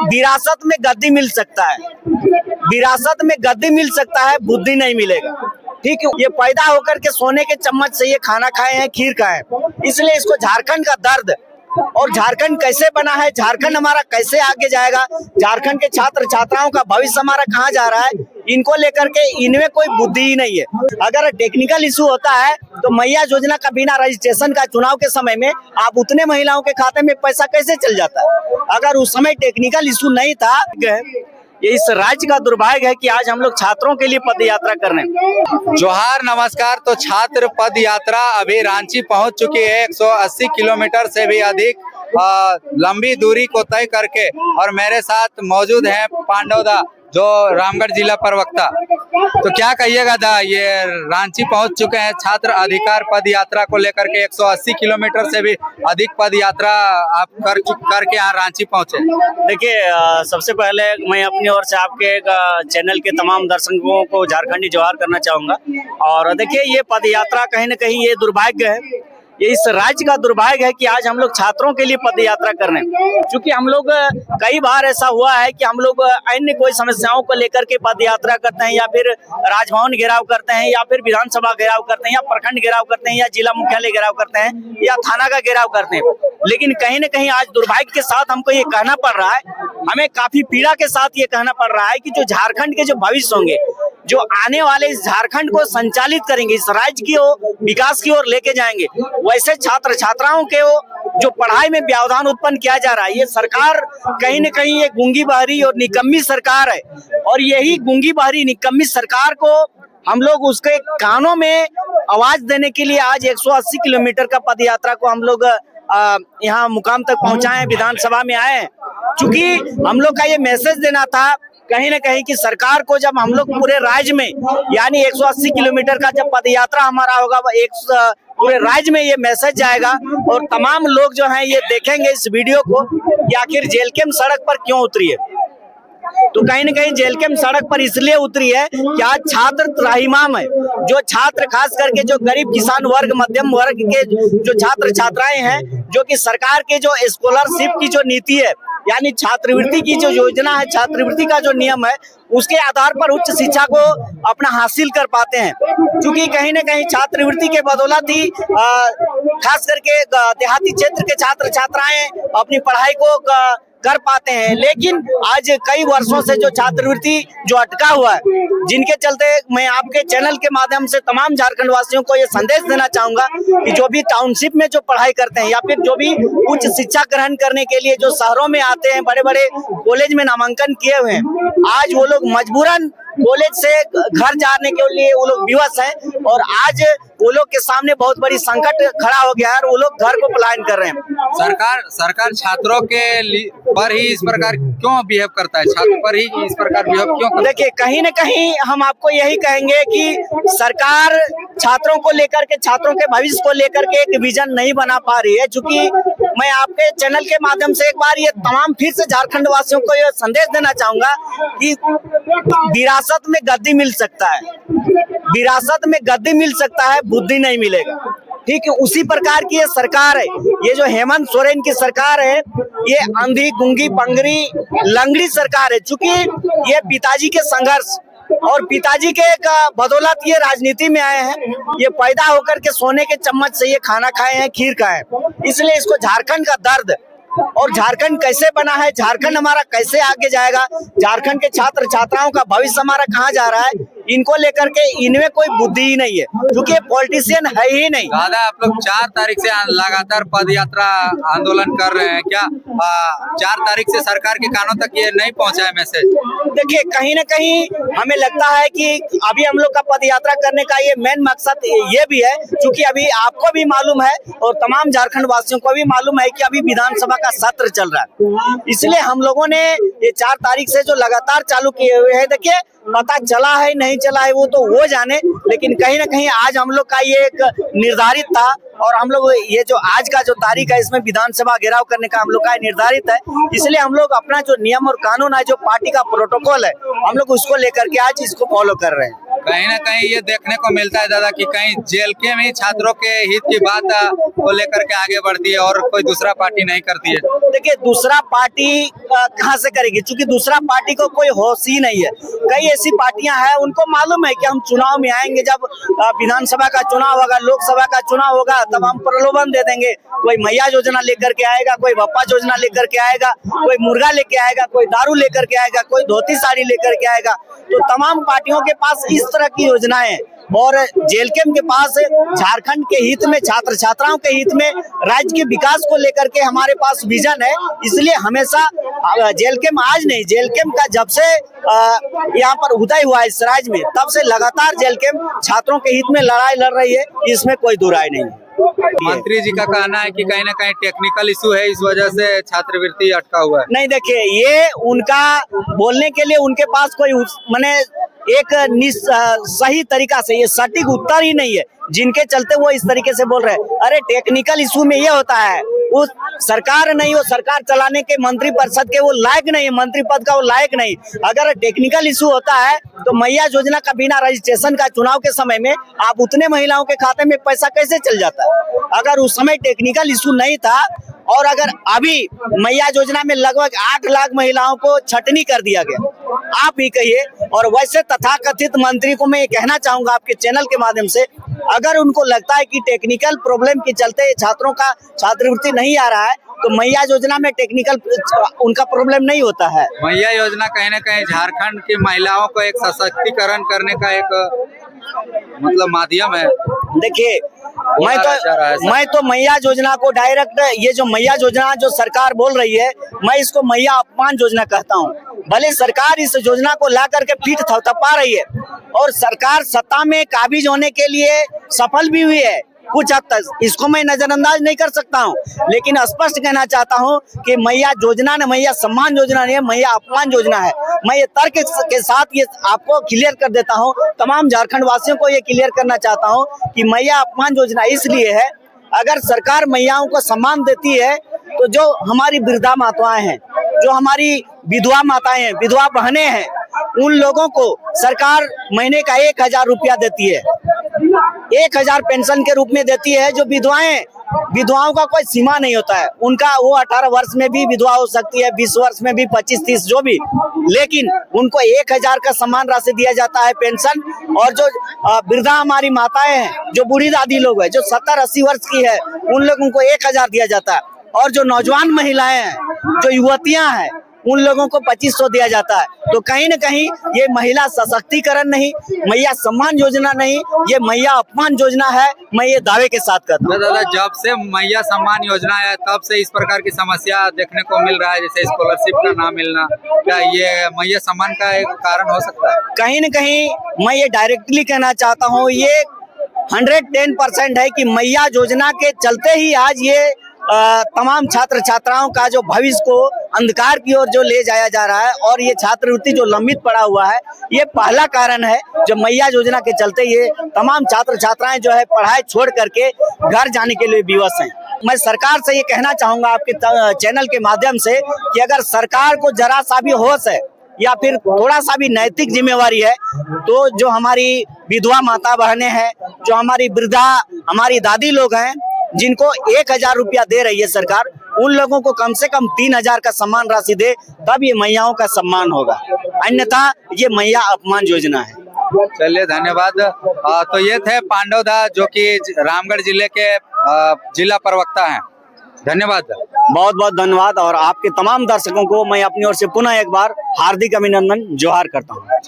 विरासत में गद्दी मिल सकता है, विरासत में गद्दी मिल सकता है, बुद्धि नहीं मिलेगा। ठीक है, ये पैदा होकर के सोने के चम्मच से ये खाना खाए हैं, खीर खाए, इसलिए इसको झारखंड का दर्द और झारखंड कैसे बना है, झारखंड हमारा कैसे आगे जाएगा, झारखंड के छात्र छात्राओं का भविष्य हमारा कहाँ जा रहा है, इनको लेकर के इनमें कोई बुद्धि ही नहीं है। अगर टेक्निकल इशू होता है तो मैया योजना का बिना रजिस्ट्रेशन का चुनाव के समय में आप उतने महिलाओं के खाते में पैसा कैसे चल जाता है? अगर उस समय टेक्निकल इशू नहीं था। ये इस राज्य का दुर्भाग्य है कि आज हम लोग छात्रों के लिए पद यात्रा कर रहे हैं। जोहार, नमस्कार। तो छात्र पद यात्रा अभी रांची पहुंच चुकी है, 180 किलोमीटर से भी अधिक लंबी दूरी को तय करके। और मेरे साथ मौजूद हैं पांडवदा, जो रामगढ़ जिला प्रवक्ता। तो क्या कहिएगा दा, ये रांची पहुंच चुके हैं छात्र अधिकार पद यात्रा को लेकर के, 180 किलोमीटर से भी अधिक पद यात्रा आप करके यहाँ रांची पहुंचे। देखिए, सबसे पहले मैं अपनी ओर से आपके चैनल के तमाम दर्शकों को झारखंडी जोहार करना चाहूंगा। और देखिए, ये पद यात्रा कहीं न कहीं ये दुर्भाग्य है, ये इस राज्य का दुर्भाग्य है कि आज हम लोग छात्रों के लिए पद यात्रा कर रहे हैं। क्योंकि हम लोग कई बार ऐसा हुआ है कि हम लोग अन्य कोई समस्याओं को लेकर के पद यात्रा करते हैं, या फिर राजभवन घेराव करते हैं, या फिर विधानसभा घेराव करते हैं, या प्रखंड घेराव करते हैं, या जिला मुख्यालय घेराव करते हैं, या थाना का घेराव करते हैं। लेकिन कहीं न कहीं आज दुर्भाग्य के साथ हमको ये कहना पड़ रहा है, हमें काफी पीड़ा के साथ ये कहना पड़ रहा है कि जो झारखंड के जो भविष्य होंगे, जो आने वाले इस झारखंड को संचालित करेंगे, इस राज्य की ओर विकास की ओर लेके जाएंगे, वैसे छात्र छात्राओं के जो पढ़ाई में व्यवधान उत्पन्न किया जा रहा है, ये सरकार कहीं न कहीं ये गूंगी बहरी और निकम्मी सरकार है। और यही गूंगी बहरी निकम्मी सरकार को हम लोग उसके कानों में आवाज देने के लिए आज 180 किलोमीटर का पद यात्रा को हम लोग यहाँ मुकाम तक पहुँचाए, विधानसभा में आए। चूंकि हम लोग का ये मैसेज देना था कहीं ना कहीं कि सरकार को, जब हम लोग पूरे राज्य में यानी 180 किलोमीटर का जब पद यात्रा हमारा होगा, पूरे राज्य में ये मैसेज जाएगा और तमाम लोग जो हैं ये देखेंगे इस वीडियो को कि आखिर जेलकेम सड़क पर क्यों उतरी है। तो कहीं न कहीं जेलकेम सड़क पर इसलिए उतरी है कि आज छात्र त्राहिमाम है। जो छात्र, खास करके जो गरीब किसान वर्ग, मध्यम वर्ग के जो छात्र छात्राएं हैं, जो कि सरकार के जो स्कॉलरशिप की जो नीति है, यानी छात्रवृत्ति की जो योजना है, छात्रवृत्ति का जो नियम है, उसके आधार पर उच्च शिक्षा को अपना हासिल कर पाते हैं। क्योंकि कहीं न कहीं छात्रवृत्ति के बदौलत ही खास करके देहाती क्षेत्र के छात्र छात्राएं अपनी पढ़ाई को कर पाते हैं। लेकिन आज कई वर्षों से जो छात्रवृत्ति जो अटका हुआ है, जिनके चलते मैं आपके चैनल के माध्यम से तमाम झारखंड वासियों को ये संदेश देना चाहूंगा कि जो भी टाउनशिप में जो पढ़ाई करते हैं, या फिर जो भी उच्च शिक्षा ग्रहण करने के लिए जो शहरों में आते हैं, बड़े बड़े कॉलेज में नामांकन किए हुए हैं, आज वो लोग मजबूरन कॉलेज से घर जाने के लिए वो लोग विवश हैं। और आज वो लोग के सामने बहुत बड़ी संकट खड़ा हो गया है और वो लोग घर को पलायन कर रहे हैं। सरकार छात्रों के पर ही इस प्रकार क्यों बिहेव करता है, छात्र पर ही इस प्रकार बिहेव क्यों करता है? देखिए, कहीं न कहीं हम आपको यही कहेंगे कि सरकार छात्रों को लेकर के, छात्रों के भविष्य को लेकर के एक विजन नहीं बना पा रही है। चूंकि मैं आपके चैनल के माध्यम से एक बार ये तमाम फिर से झारखंड वासियों को ये संदेश देना चाहूंगा कि विरासत में गद्दी मिल सकता है, विरासत में गद्दी मिल सकता है, बुद्धि नहीं मिलेगा। ठीक है, उसी प्रकार की ये सरकार है। ये जो हेमंत सोरेन की सरकार है, ये अंधी, गूंगी, बंगरी, लंगड़ी सरकार है। चूंकि ये पिताजी के संघर्ष और पिताजी के बदौलत ये राजनीति में आए हैं, ये पैदा होकर के सोने के चम्मच से ये खाना खाए हैं, खीर खाए, इसलिए इसको झारखंड का दर्द और झारखंड कैसे बना है, झारखंड हमारा कैसे आगे जाएगा, झारखंड के छात्र छात्राओं का भविष्य हमारा कहाँ जा रहा है, इनको लेकर के इनमें कोई बुद्धि ही नहीं है, क्योंकि पॉलिटिशियन है ही नहीं। दादा, आप लोग 4 तारीख से लगातार पद यात्रा आंदोलन कर रहे हैं, क्या 4 तारीख से सरकार के कानों तक ये नहीं पहुंचा है मैसेज? देखिए, कहीं न कहीं हमें लगता है कि अभी हम लोग का पद यात्रा करने का ये मेन मकसद ये भी है, क्योंकि अभी आपको भी मालूम है और तमाम झारखंड वासियों को भी मालूम है कि अभी विधानसभा का सत्र चल रहा है। इसलिए हम लोगों ने ये 4 तारीख से जो लगातार चालू किए हुए हैं, देखिए पता चला है नहीं चला है वो तो वो जाने, लेकिन कहीं ना कहीं आज हम लोग का ये एक निर्धारित था और हम लोग ये जो आज का जो तारीख है इसमें विधानसभा घेराव करने का हम लोग का निर्धारित है। इसलिए हम लोग अपना जो नियम और कानून है, जो पार्टी का प्रोटोकॉल है, हम लोग उसको लेकर के आज इसको फॉलो कर रहे हैं। कहीं ना कहीं ये देखने को मिलता है दादा कि कहीं जेल के में छात्रों के हित की बात को लेकर के आगे बढ़ती है और कोई दूसरा पार्टी नहीं करती है। देखिए दूसरा पार्टी कहाँ से करेगी, क्योंकि दूसरा पार्टी को कोई होश ही नहीं है। कई ऐसी पार्टियां हैं उनको मालूम है कि हम चुनाव में आएंगे, जब विधानसभा का चुनाव होगा, लोकसभा का चुनाव होगा, तब हम प्रलोभन दे देंगे। कोई मैया योजना लेकर के आएगा, कोई बप्पा योजना लेकर के आएगा, कोई मुर्गा लेके आएगा, कोई दारू लेकर के आएगा, कोई धोती साड़ी लेकर के आएगा। तो तमाम पार्टियों के पास इस तरह की योजनाएं हैं और जेलकेम के पास झारखंड के हित में, छात्र छात्राओं के हित में, राज्य के विकास को लेकर के हमारे पास विजन है। इसलिए हमेशा जेलकेम आज नहीं, जेलकेम का जब से यहाँ पर उदय हुआ इस राज्य में, तब से लगातार जेलकेम छात्रों के हित में लड़ाई लड़ रही है, इसमें कोई दो राय नहीं है। मंत्री जी का कहना है कि कहीं ना कहीं टेक्निकल इशू है, इस वजह से छात्रवृत्ति अटका हुआ है। नहीं, देखिए ये उनका बोलने के लिए उनके पास कोई माने एक सही तरीका से ये सटीक उत्तर ही नहीं है, जिनके चलते वो इस तरीके से बोल रहे हैं। अरे टेक्निकल इशू में ये होता है, वो सरकार नहीं, वो सरकार चलाने के मंत्री परिषद के वो लायक नहीं, मंत्री पद का वो लायक नहीं। अगर टेक्निकल इशू होता है तो मैया योजना का बिना रजिस्ट्रेशन का चुनाव के समय में आप उतने महिलाओं के खाते में पैसा कैसे चल जाता है? अगर उस समय टेक्निकल इशू नहीं था और अगर अभी मैया योजना में लगभग 8 लाख महिलाओं को छटनी कर दिया गया, आप ही कहिए। और वैसे तथाकथित मंत्री को मैं ये कहना चाहूंगा आपके चैनल के माध्यम से, अगर उनको लगता है कि टेक्निकल प्रॉब्लम के चलते छात्रों का छात्रवृत्ति नहीं आ रहा है, तो मैया योजना में टेक्निकल उनका प्रॉब्लम नहीं होता है। मैया योजना कहीं ना कहीं झारखंड की महिलाओं को एक सशक्तिकरण करने का एक मतलब माध्यम है। देखिए मैं तो मैया योजना को डायरेक्ट, ये जो मैया योजना जो सरकार बोल रही है, मैं इसको मैया अपमान योजना कहता हूँ। भले सरकार इस योजना को ला करके पीठ थपथपा रही है और सरकार सत्ता में काबिज होने के लिए सफल भी हुई है कुछ हद तक, इसको मैं नजरअंदाज नहीं कर सकता हूँ, लेकिन स्पष्ट कहना चाहता हूँ कि मैया योजना ने मैया सम्मान योजना नहीं है, मैया अपमान योजना है। मैं ये तर्क के साथ ये आपको क्लियर कर देता हूँ, तमाम झारखंड वासियों को ये क्लियर करना चाहता हूँ कि मैया अपमान योजना इसलिए है, अगर सरकार मैयाओं को सम्मान देती है तो जो हमारी वृद्धा माताएं हैं, जो हमारी विधवा माताएं हैं, विधवा बहनें हैं, उन लोगों को सरकार महीने का 1000 रुपया देती है, 1000 पेंशन के रूप में देती है। जो विधवाओं का कोई सीमा नहीं होता है, उनका वो 18 वर्ष में भी विधवा हो सकती है, 20 वर्ष में भी, 25-30 जो भी, लेकिन उनको 1000 का सम्मान राशि दिया जाता है पेंशन। और जो वृद्धा हमारी माताएं हैं, जो बूढ़ी दादी लोग हैं, जो 70-80 वर्ष की है, उन लोगों को 1000 दिया जाता है। और जो नौजवान महिलाएं हैं, जो युवतियां हैं, उन लोगों को 2500 दिया जाता है। तो कहीं न कहीं ये महिला सशक्तिकरण नहीं, मैया सम्मान योजना नहीं, ये मैया अपमान योजना है। मैं ये दावे के साथ कहता हूँ। दादा, जब से मैया सम्मान योजना है तब से इस प्रकार की समस्या देखने को मिल रहा है, जैसे स्कॉलरशिप का ना मिलना, क्या ये मैया सम्मान का एक कारण हो सकता है? कहीं न कहीं मैं ये डायरेक्टली कहना चाहता हूँ, ये 110% है कि मैया योजना के चलते ही आज ये तमाम छात्र छात्राओं का जो भविष्य को अंधकार की ओर जो ले जाया जा रहा है, और ये छात्रवृत्ति जो लंबित पड़ा हुआ है, ये पहला कारण है। जो मैया योजना के चलते ये तमाम छात्र छात्राएं जो है पढ़ाई छोड़ करके घर जाने के लिए विवश हैं। मैं सरकार से ये कहना चाहूंगा आपके चैनल के माध्यम से कि अगर सरकार को जरा सा भी होश है या फिर थोड़ा सा भी नैतिक जिम्मेवारी है, तो जो हमारी विधवा माता बहनें हैं, जो हमारी वृद्धा हमारी दादी लोग हैं, जिनको 1000 रुपया दे रही है सरकार, उन लोगों को कम से कम 3000 का सम्मान राशि दे, तब ये मैयाओं का सम्मान होगा, अन्यथा ये मैया अपमान योजना है। चलिए, धन्यवाद। तो ये थे पांडव दा, जो कि रामगढ़ जिले के जिला प्रवक्ता हैं। धन्यवाद। बहुत बहुत धन्यवाद, और आपके तमाम दर्शकों को मैं अपनी ओर से पुनः एक बार हार्दिक अभिनंदन जोहार करता हूँ।